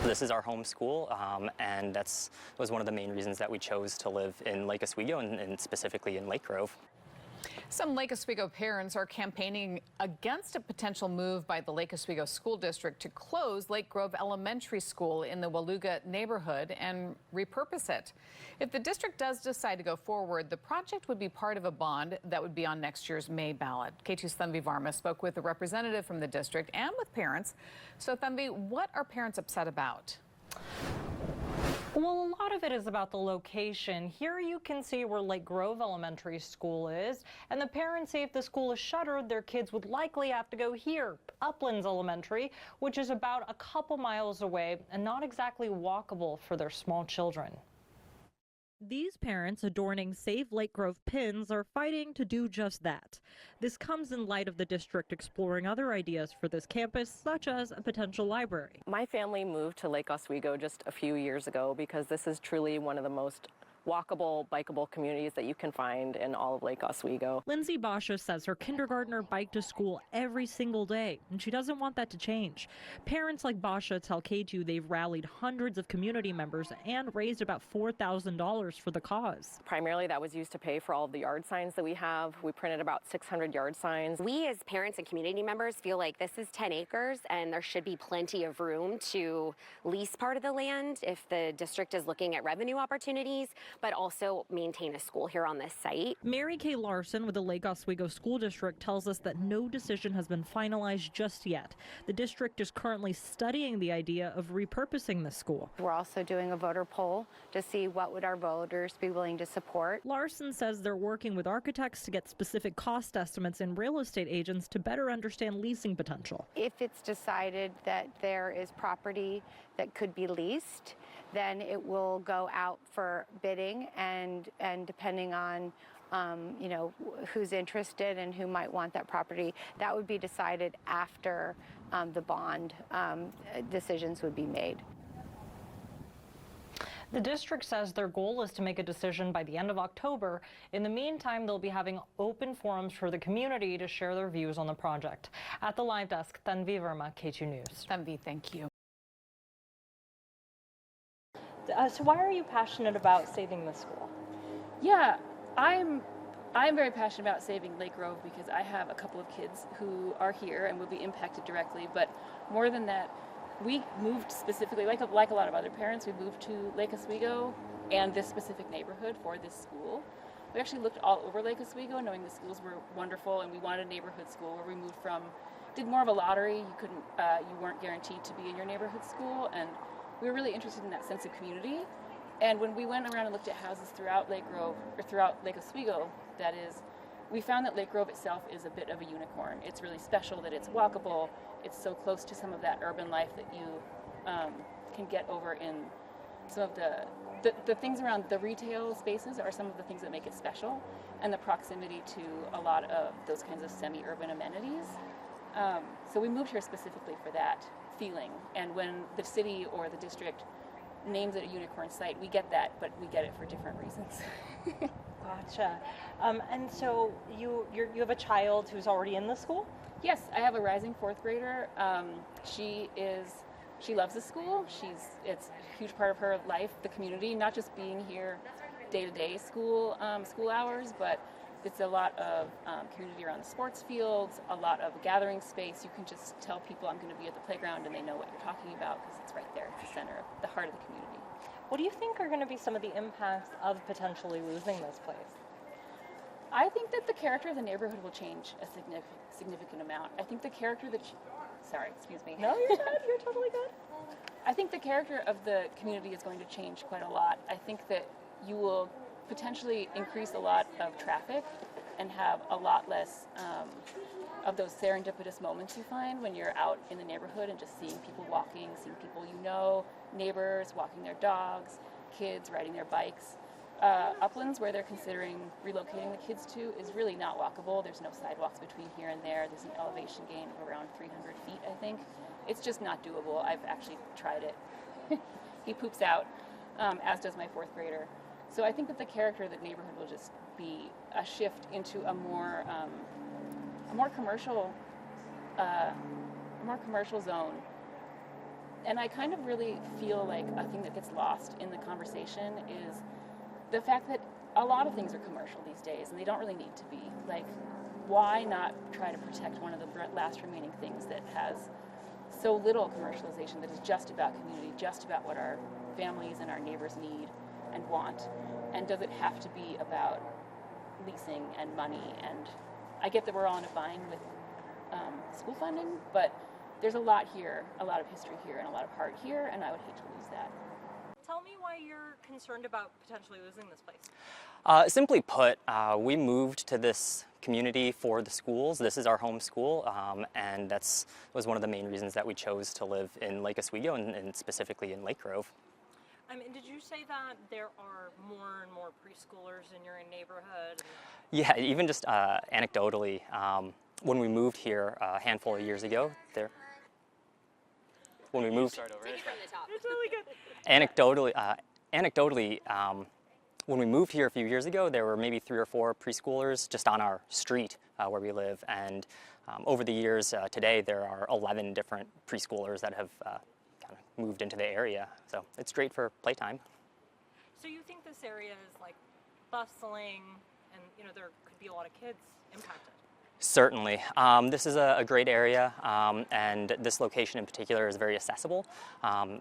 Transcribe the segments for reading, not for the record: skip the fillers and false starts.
This is our home school, and that was one of the main reasons that we chose to live in Lake Oswego and specifically in Lake Grove. Some Lake Oswego parents are campaigning against a potential move by the Lake Oswego School District to close Lake Grove Elementary School in the Waluga neighborhood and repurpose it. If the district does decide to go forward, the project would be part of a bond that would be on next year's May ballot. Katu's Thanvi Varma spoke with a representative from the district and with parents. So Thanvi, what are parents upset about? Well, a lot of it is about the location. Here you can see where Lake Grove Elementary School is, and the parents say if the school is shuttered, their kids would likely have to go here, Uplands Elementary, which is about a couple miles away and not exactly walkable for their small children. These parents adorning Save Lake Grove pins are fighting to do just that. This comes in light of the district exploring other ideas for this campus, such as a potential library. My family moved to Lake Oswego just a few years ago because this is truly one of the most walkable, bikeable communities that you can find in all of Lake Oswego. Lindsay Basha says her kindergartner biked to school every single day, and she doesn't want that to change. Parents like Basha tell Katu they've rallied hundreds of community members and raised about $4,000 for the cause. Primarily that was used to pay for all of the yard signs that we have. We printed about 600 yard signs. We as parents and community members feel like this is 10 acres and there should be plenty of room to lease part of the land if the district is looking at revenue opportunities, but also maintain a school here on this site. Mary Kay Larson with the Lake Oswego School District tells us that no decision has been finalized just yet. The district is currently studying the idea of repurposing the school. We're also doing a voter poll to see what would our voters be willing to support. Larson says they're working with architects to get specific cost estimates and real estate agents to better understand leasing potential. If it's decided that there is property that could be leased, then it will go out for bidding, and depending on you know, who's interested and who might want that property, that would be decided after the bond decisions would be made. The district says their goal is to make a decision by the end of October. In the meantime, they'll be having open forums for the community to share their views on the project. At the live desk, Thanvi Varma, Katu News. Thanvi, thank you. So why are you passionate about saving the school? Yeah, I'm very passionate about saving Lake Grove because I have a couple of kids who are here and will be impacted directly. But more than that, we moved specifically, like a lot of other parents, we moved to Lake Oswego and this specific neighborhood for this school. We actually looked all over Lake Oswego, knowing the schools were wonderful, and we wanted a neighborhood school where we moved from. Did more of a lottery. You weren't guaranteed to be in your neighborhood school, and we were really interested in that sense of community. And when we went around and looked at houses throughout Lake Grove, or throughout Lake Oswego, that is, we found that Lake Grove itself is a bit of a unicorn. It's really special that it's walkable. It's so close to some of that urban life that you can get over in some of the things around the retail spaces are some of the things that make it special, and the proximity to a lot of those kinds of semi-urban amenities. So we moved here specifically for that feeling, and when the city or the district names it a unicorn site, we get that, but we get it for different reasons. Gotcha. And so you have a child who's already in the school? Yes, I have a rising fourth grader. She loves the school. It's a huge part of her life, the community, not just being here day-to-day school hours, but it's a lot of community around the sports fields, a lot of gathering space. You can just tell people I'm going to be at the playground and they know what you're talking about because it's right there at the center of the heart of the community. What do you think are going to be some of the impacts of potentially losing this place? I think that the character of the neighborhood will change a significant amount. I think the character sorry, excuse me. No, you're good. You're totally good. I think the character of the community is going to change quite a lot. I think that you will potentially increase a lot of traffic and have a lot less of those serendipitous moments you find when you're out in the neighborhood and just seeing people walking, seeing people you know, neighbors walking their dogs, kids riding their bikes. Uplands, where they're considering relocating the kids to, is really not walkable. There's no sidewalks between here and there. There's an elevation gain of around 300 feet, I think. It's just not doable. I've actually tried it. He poops out, as does my fourth grader. So I think that the character of the neighborhood will just be a shift into a more commercial zone And I kind of really feel like a thing that gets lost in the conversation is the fact that a lot of things are commercial these days, and they don't really need to be. Like, why not try to protect one of the last remaining things that has so little commercialization, that is just about community, just about what our families and our neighbors need and want? And does it have to be about leasing and money? And I get that we're all in a bind with school funding, but there's a lot here, a lot of history here, and a lot of heart here, and I would hate to lose that. Tell me why you're concerned about potentially losing this place. Simply put, we moved to this community for the schools. This is our home school, and that was one of the main reasons that we chose to live in Lake Oswego and specifically in Lake Grove. And did you say that there are more and more preschoolers in your neighborhood? Yeah, even just anecdotally, when we moved here a handful of years ago, when we moved, It's really good. Anecdotally, when we moved here a few years ago, there were maybe 3 or 4 preschoolers just on our street where we live, and over the years, today there are 11 different preschoolers that have kind of moved into the area. So it's great for playtime. So you think this area is like bustling, and there could be a lot of kids impacted? Certainly. This is a great area, and this location in particular is very accessible.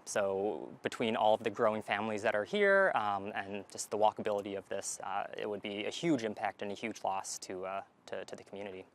So between all of the growing families that are here and just the walkability of this, it would be a huge impact and a huge loss to the community.